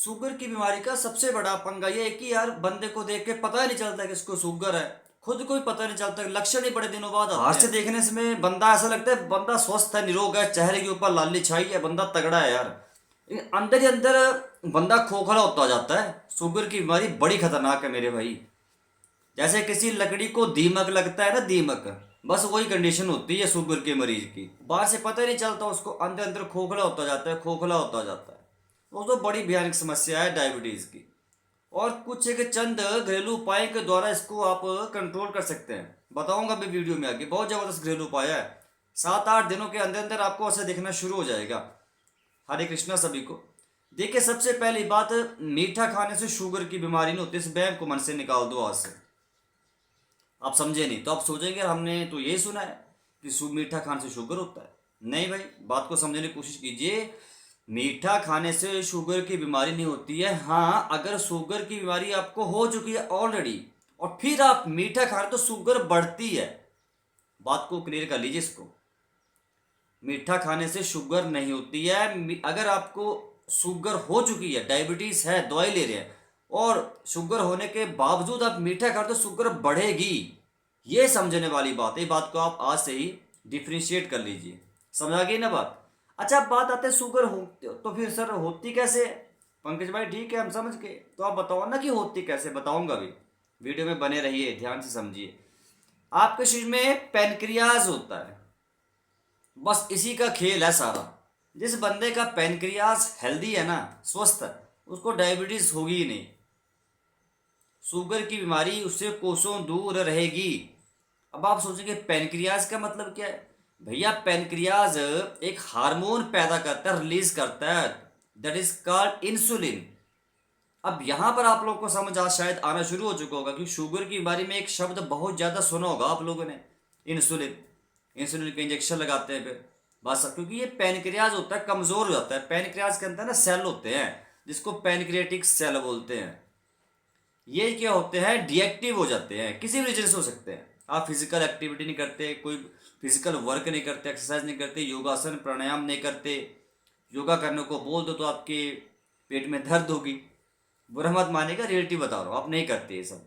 Sugar की बीमारी का सबसे बड़ा पंगा ये है कि यार बंदे को देख के पता ही नहीं चलता कि इसको शुगर है। खुद को ही पता नहीं चलता, लक्षण ही बड़े दिनों बाद आते हैं। बाहर से देखने से में बंदा ऐसा लगता है बंदा स्वस्थ है, निरोग है, चेहरे के ऊपर लाली छाई है, बंदा तगड़ा है यार। लेकिन अंदर ही अंदर बंदा खोखला होता जाता है। शुगर की बीमारी बड़ी खतरनाक है मेरे भाई। जैसे किसी लकड़ी को दीमक लगता है ना, दीमक, बस वही कंडीशन होती है शुगर के मरीज की। बाहर से पता ही नहीं चलता, उसको अंदर अंदर खोखला होता जाता है, खोखला होता जाता है। वो तो बड़ी भयानक समस्या है डायबिटीज की। और कुछ एक चंद घरेलू उपाय के द्वारा इसको आप कंट्रोल कर सकते हैं, बताऊंगा मैं वीडियो में आगे। बहुत जबरदस्त घरेलू उपाय है। 7-8 दिनों के अंदर अंदर आपको ऐसा दिखना शुरू हो जाएगा। हरे कृष्णा सभी को। देखिए, सबसे पहली बात, मीठा खाने से शुगर की बीमारी नहीं होती। इस बैम को मन से निकाल दो आज से। आप समझे नहीं तो आप सोचेंगे हमने तो यही सुना है कि मीठा खाने से शुगर होता है। नहीं भाई, बात को समझने की कोशिश कीजिए। मीठा खाने से शुगर की बीमारी नहीं होती है। हाँ, अगर शुगर की बीमारी आपको हो चुकी है ऑलरेडी और फिर आप मीठा खा रहे तो शुगर बढ़ती है। बात को क्लियर कर लीजिए इसको। मीठा खाने से शुगर नहीं होती है। अगर आपको शुगर हो चुकी है, डायबिटीज है, दवाई ले रहे हैं और शुगर होने के बावजूद आप मीठा खाते तो शुगर बढ़ेगी। ये समझने वाली बात है। बात को आप आज से ही डिफ्रेंशिएट कर लीजिए। समझ आ गई ना बात। अच्छा, अब बात आते हैं शुगर हो तो फिर सर होती कैसे? पंकज भाई ठीक है, हम समझ गए, तो आप बताओ ना कि होती कैसे। बताऊंगा भी, वीडियो में बने रहिए, ध्यान से समझिए। आपके शरीर में पेनक्रियाज होता है, बस इसी का खेल है सारा। जिस बंदे का पेनक्रियास हेल्दी है ना, स्वस्थ है, उसको डायबिटीज होगी ही नहीं। शुगर की बीमारी उससे कोसों दूर रहेगी। अब आप सोचेंगे पेनक्रियाज का मतलब क्या है? भैया, पेनक्रियाज एक हार्मोन पैदा करता है, रिलीज करता है, दैट इज कॉल्ड इंसुलिन। अब यहां पर आप लोग को समझ आज शायद आना शुरू हो चुका होगा कि शुगर की बीमारी में एक शब्द बहुत ज्यादा सुना होगा आप लोगों ने, इंसुलिन। इंसुलिन के इंजेक्शन लगाते हैं फिर, बस क्योंकि ये पैनक्रियाज होता है, कमजोर हो जाता है। पैनक्रियाज के अंदर ना सेल होते हैं जिसको पैनक्रियाटिक सेल बोलते हैं। ये क्या होते हैं, डीएक्टिव हो जाते हैं। किसी भी रीजन से हो सकते हैं। आप फिजिकल एक्टिविटी नहीं करते, कोई फिजिकल वर्क नहीं करते, एक्सरसाइज नहीं करते, योगासन प्राणायाम नहीं करते, योगा करने को बोल दो तो आपके पेट में दर्द होगी। बुरा मत मानेगा, रियलिटी बता रहा हूँ, आप नहीं करते ये सब।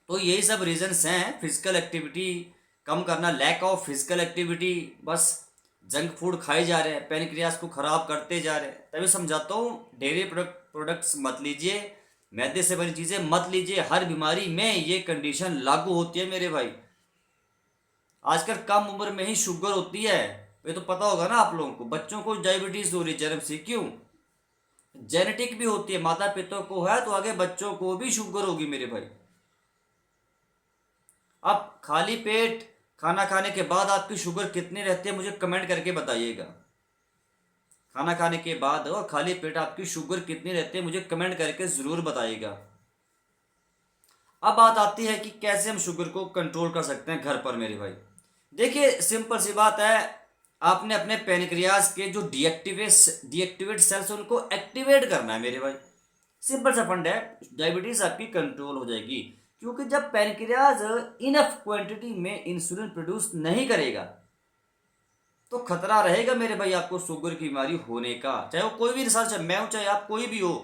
तो यही सब रीजंस हैं। फिजिकल एक्टिविटी कम करना, लैक ऑफ फिजिकल एक्टिविटी, बस जंक फूड खाए जा रहे हैं, पैनक्रियास को खराब करते जा रहे हैं। तभी समझाता हूँ, डेयरी प्रोडक्ट्स मत लीजिए, मैदे से बनी चीज़ें मत लीजिए। हर बीमारी में ये कंडीशन लागू होती है मेरे भाई। आजकल कम उम्र में ही शुगर होती है, ये तो पता होगा ना आप लोगों को। बच्चों को डायबिटीज हो रही है जन्म से, क्यों? जेनेटिक भी होती है, माता पिता को है तो आगे बच्चों को भी शुगर होगी मेरे भाई। अब खाली पेट खाना खाने के बाद आपकी शुगर कितनी रहती है मुझे कमेंट करके बताइएगा। खाना खाने के बाद और खाली पेट आपकी शुगर कितनी रहती है मुझे कमेंट करके ज़रूर बताइएगा। अब बात आती है कि कैसे हम शुगर को कंट्रोल कर सकते हैं घर पर मेरे भाई। देखिए, सिंपल सी बात है। आपने अपने पेनक्रियाज के जो डीएक्टिवेट सेल्स उनको एक्टिवेट करना है मेरे भाई। सिंपल सा फंड है, डायबिटीज आपकी कंट्रोल हो जाएगी। क्योंकि जब पेनक्रियाज इनफ क्वांटिटी में इंसुलिन प्रोड्यूस नहीं करेगा तो खतरा रहेगा मेरे भाई आपको शुगर की बीमारी होने का। चाहे वो कोई भी रिसर्च है, मैं हूं चाहे आप कोई भी हो।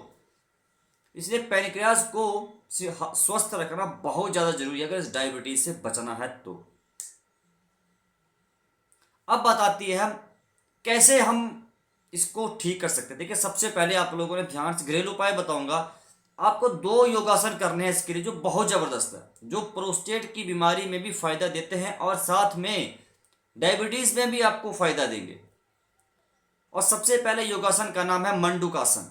इसलिए पेनक्रियाज को स्वस्थ रखना बहुत ज्यादा जरूरी है अगर इस डायबिटीज से बचना है तो। अब बात आती है हम कैसे हम इसको ठीक कर सकते हैं। देखिए, सबसे पहले आप लोगों ने ध्यान से घरेलू उपाय बताऊंगा। आपको 2 योगासन करने हैं इसके लिए जो बहुत जबरदस्त है, जो प्रोस्टेट की बीमारी में भी फायदा देते हैं और साथ में डायबिटीज में भी आपको फायदा देंगे। और सबसे पहले योगासन का नाम है मंडूकासन।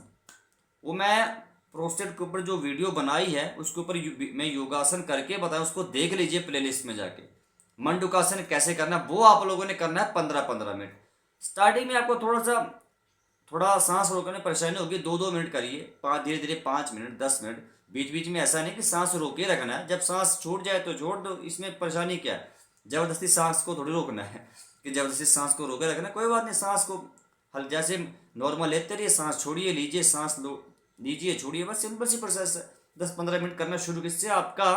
वो मैं प्रोस्टेट के ऊपर जो वीडियो बनाई है उसके ऊपर मैं योगासन करके बताया, उसको देख लीजिए प्लेलिस्ट में जाके। मंडूकासन कैसे करना वो आप लोगों ने करना है 15-15 मिनट। स्टार्टिंग में आपको थोड़ा सांस रोकने में परेशानी होगी, 2-2 मिनट करिए, धीरे धीरे 5 मिनट, 10 मिनट। बीच बीच में ऐसा नहीं कि सांस रोके रखना है, जब सांस छूट जाए तो छोड़ दो। इसमें परेशानी क्या है? जबरदस्ती सांस को थोड़ी रोकना है कि जबरदस्ती सांस को रोके रखना। कोई बात नहीं, सांस को हल जैसे नॉर्मल लेते रहिए, सांस छोड़िए, लीजिए, सांस लो, लीजिए, छोड़िए, बस सिंपल सी प्रोसेस है। 10-15 मिनट करना शुरू, इससे आपका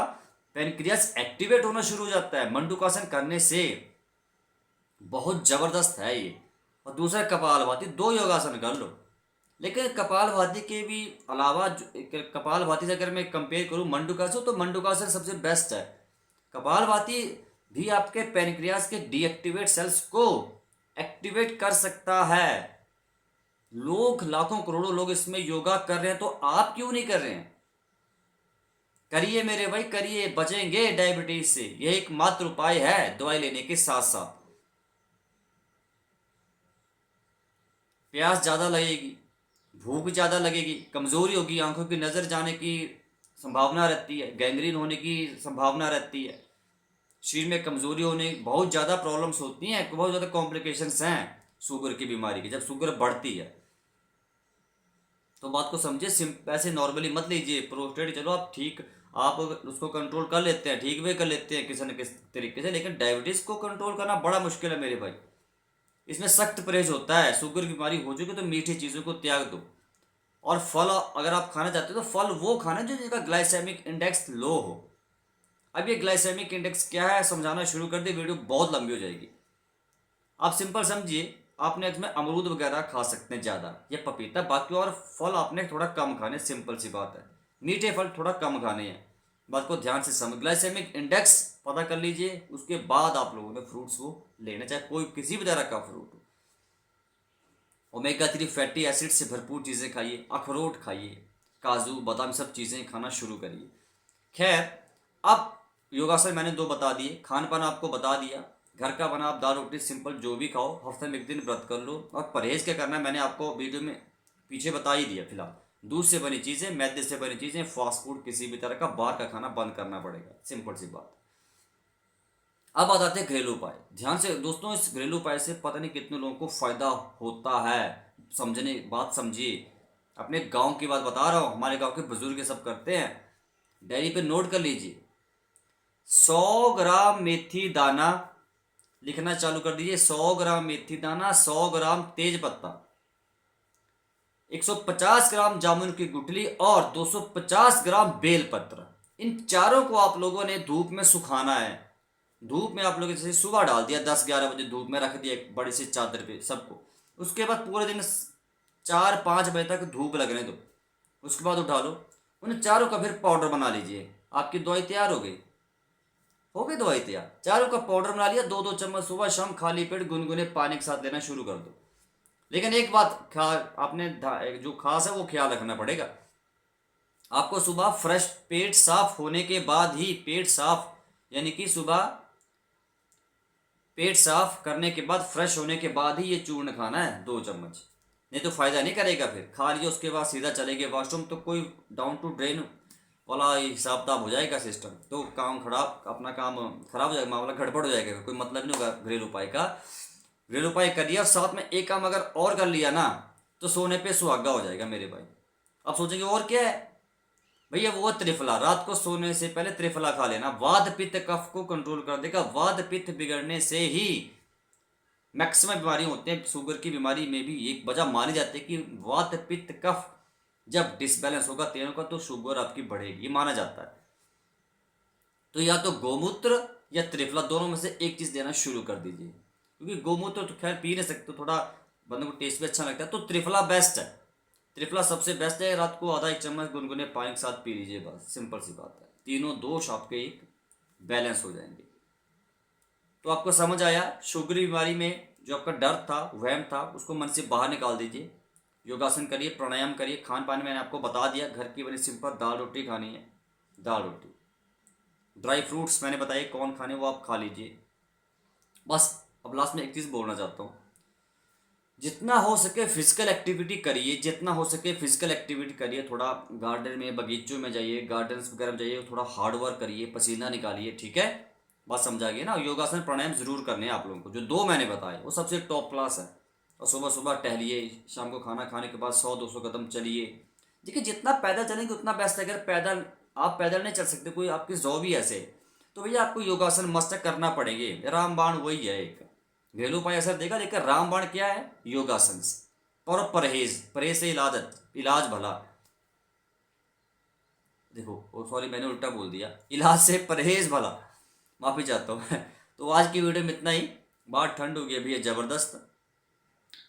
पेनक्रियास एक्टिवेट होना शुरू हो जाता है मंडूकासन करने से। बहुत जबरदस्त है ये। और दूसरा कपालभाति, 2 योगासन कर लो, लेकिन कपालभाति के भी अलावा कपालभाति से अगर मैं कंपेयर करूँ मंडूकासन, तो मंडूकासन सबसे बेस्ट है। कपालभाति भी आपके पैनक्रियास के डीएक्टिवेट सेल्स को एक्टिवेट कर सकता है। लोग, लाखों करोड़ों लोग इसमें योगा कर रहे हैं, तो आप क्यों नहीं कर रहे हैं? करिए मेरे भाई, करिए, बचेंगे डायबिटीज से। यह एक मात्र उपाय है दवाई लेने के साथ साथ। प्यास ज़्यादा लगेगी, भूख ज़्यादा लगेगी, कमज़ोरी होगी, आंखों की नज़र जाने की संभावना रहती है, गैंग्रीन होने की संभावना रहती है, शरीर में कमज़ोरी होने, बहुत ज़्यादा प्रॉब्लम्स होती हैं, बहुत ज़्यादा कॉम्प्लिकेशंस हैं शुगर की बीमारी की। जब शुगर बढ़ती है तो बात को समझिए, ऐसे नॉर्मली मत लीजिए। प्रोस्टेट चलो आप ठीक, आप उसको कंट्रोल कर लेते हैं, ठीक भी कर लेते हैं किसी न किसी तरीके से, लेकिन डायबिटीज़ को कंट्रोल करना बड़ा मुश्किल है मेरे भाई। इसमें सख्त परहेज होता है। शुगर की बीमारी हो चुकी तो मीठी चीज़ों को त्याग दो, और फल अगर आप खाना चाहते हो तो फल वो खाना जो जिनका ग्लाइसेमिक इंडेक्स लो हो। अब ये ग्लाइसेमिक इंडेक्स क्या है समझाना शुरू कर दे, वीडियो बहुत लंबी हो जाएगी। आप सिंपल समझिए, आपने इसमें अमरूद वगैरह खा सकते हैं ज़्यादा, या पपीता, बाकी और फल आपने थोड़ा कम खाने, सिंपल सी बात है। मीठे फल थोड़ा कम खाने हैं, बात को ध्यान से समझ। ग्लाइसेमिक इंडेक्स पता कर लीजिए, उसके बाद आप लोगों ने फ्रूट्स को लेना, चाहे कोई किसी भी तरह का फ्रूट हो। ओमेगा 3 फैटी एसिड से भरपूर चीज़ें खाइए, अखरोट खाइए, काजू बादाम सब चीज़ें खाना शुरू करिए। खैर, अब योगासन मैंने 2 बता दिए, खान पान आपको बता दिया, घर का बना आप दाल रोटी सिंपल जो भी खाओ, हफ्ते में 1 दिन व्रत कर लो, और परहेज़ क्या करना है मैंने आपको वीडियो में पीछे बता ही दिया। फिलहाल दूध से बनी चीज़ें, मैदे से बनी चीज़ें, फास्ट फूड किसी भी तरह का बाहर का खाना बंद करना पड़ेगा, सिंपल सी बात। अब आ जाते हैं घरेलू उपाय। ध्यान से दोस्तों, इस घरेलू उपाय से पता नहीं कितने लोगों को फायदा होता है। समझने बात समझिए, अपने गांव की बात बता रहा हूँ, हमारे गांव के बुजुर्ग ये सब करते हैं। डायरी पे नोट कर लीजिए, 100 ग्राम मेथी दाना लिखना चालू कर दीजिए। 100 ग्राम मेथी दाना, 100 ग्राम तेज पत्ता, 150 ग्राम जामुन की गुठली और 250 ग्राम बेलपत्र। इन चारों को आप लोगों ने धूप में सुखाना है। धूप में आप लोग जैसे सुबह डाल दिया, 10-11 बजे धूप में रख दिया एक बड़ी सी चादर पे सबको। उसके बाद पूरे दिन 4-5 बजे तक धूप लगने दो, उसके बाद उठा लो। उन चारों का फिर पाउडर बना लीजिए, आपकी दवाई तैयार हो गई दवाई तैयार। चारों का पाउडर बना लिया, 2-2 चम्मच सुबह शाम खाली पेट गुनगुने पानी के साथ लेना शुरू कर दो। लेकिन एक बात आपने जो खास है वो ख्याल रखना पड़ेगा आपको। सुबह फ्रेश पेट साफ होने के बाद ही, पेट साफ यानी कि सुबह पेट साफ करने के बाद, फ्रेश होने के बाद ही ये चूर्ण खाना है 2 चम्मच, नहीं तो फायदा नहीं करेगा। फिर खा लिया उसके बाद सीधा चलेंगे वॉशरूम, तो कोई डाउन टू ड्रेन वाला हिसाब किताब हो जाएगा सिस्टम, तो काम खराब, अपना काम खराब हो जाएगा, मामला गड़बड़ हो जाएगा, कोई मतलब नहीं होगा घरेलू उपाय का। घरेलू उपाय करिए और साथ में एक काम अगर और कर लिया ना, तो सोने पे सुहागा हो जाएगा मेरे भाई। अब सोचेंगे और क्या है भैया, वो त्रिफला, रात को सोने से पहले त्रिफला खा लेना, वात पित्त कफ को कंट्रोल कर देगा। वात पित्त बिगड़ने से ही मैक्सिमम बीमारी होते हैं। शुगर की बीमारी में भी एक वजह मानी जाती है कि वात पित्त कफ जब डिसबैलेंस होगा तीनों का, तो शुगर आपकी बढ़ेगी, माना जाता है। तो या तो गोमूत्र या त्रिफला, दोनों में से एक चीज़ देना शुरू कर दीजिए, क्योंकि गोमूत्र तो खैर पी नहीं सकते, थोड़ा बंदे को टेस्ट भी अच्छा लगता है, तो त्रिफला बेस्ट है। त्रिफला सबसे बेस्ट है। रात को आधा 1 चम्मच गुनगुने पानी के साथ पी लीजिए, बस सिंपल सी बात है। तीनों दोष आपके एक बैलेंस हो जाएंगे। तो आपको समझ आया, शुगर की बीमारी में जो आपका डर था, वहम था, उसको मन से बाहर निकाल दीजिए। योगासन करिए, प्राणायाम करिए, खान पान मैंने आपको बता दिया, घर की बनी सिंपल दाल रोटी खानी है, दाल रोटी। ड्राई फ्रूट्स मैंने बताए कौन खाने, वो आप खा लीजिए। बस अब लास्ट में एक चीज़ बोलना चाहता हूँ, जितना हो सके फिजिकल एक्टिविटी करिए, जितना हो सके फिजिकल एक्टिविटी करिए। थोड़ा गार्डन में, बगीचों में जाइए, गार्डन्स वगैरह में जाइए, थोड़ा हार्ड वर्क करिए, पसीना निकालिए, ठीक है। बात समझा गई ना। योगासन प्राणायाम जरूर करने हैं आप लोगों को, जो 2 मैंने बताए वो सबसे टॉप क्लास है। और सुबह सुबह टहलिए, शाम को खाना खाने के बाद 100-200 कदम चलिए। देखिए जितना पैदल चलेंगे उतना बेस्ट है। अगर पैदल आप पैदल नहीं चल सकते, कोई आपकी जॉब भी ऐसे, तो भैया आपको योगासन मस्त करना पड़ेंगे। रामबाण वही है एक घरेलू उपाय असर देगा, लेकिन रामबाण क्या है? योगासन और परहेज, परहेज से इलाज भला। देखो सॉरी मैंने उल्टा बोल दिया, इलाज से परहेज भला, माफी चाहता हूँ। तो आज की वीडियो में इतना ही। बाहर ठंड हो गई अभी है ज़बरदस्त,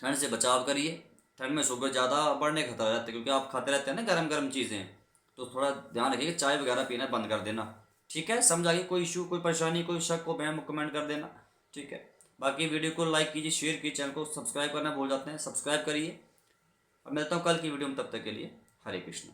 ठंड से बचाव करिए, ठंड में शुगर ज़्यादा बढ़ने का खतरा रहता है, क्योंकि आप खाते रहते हैं ना गर्म गर्म चीज़ें, तो थोड़ा ध्यान रखिए कि चाय वगैरह पीना बंद कर देना। ठीक है, समझ आ गई? कोई इशू, कोई परेशानी, कोई शक हो मैम कमेंट कर देना। ठीक है, बाकी वीडियो को लाइक कीजिए, शेयर कीजिए, चैनल को सब्सक्राइब करना भूल जाते हैं, सब्सक्राइब करिए। और मिलता हूँ कल की वीडियो में, तब तक के लिए हरे कृष्ण।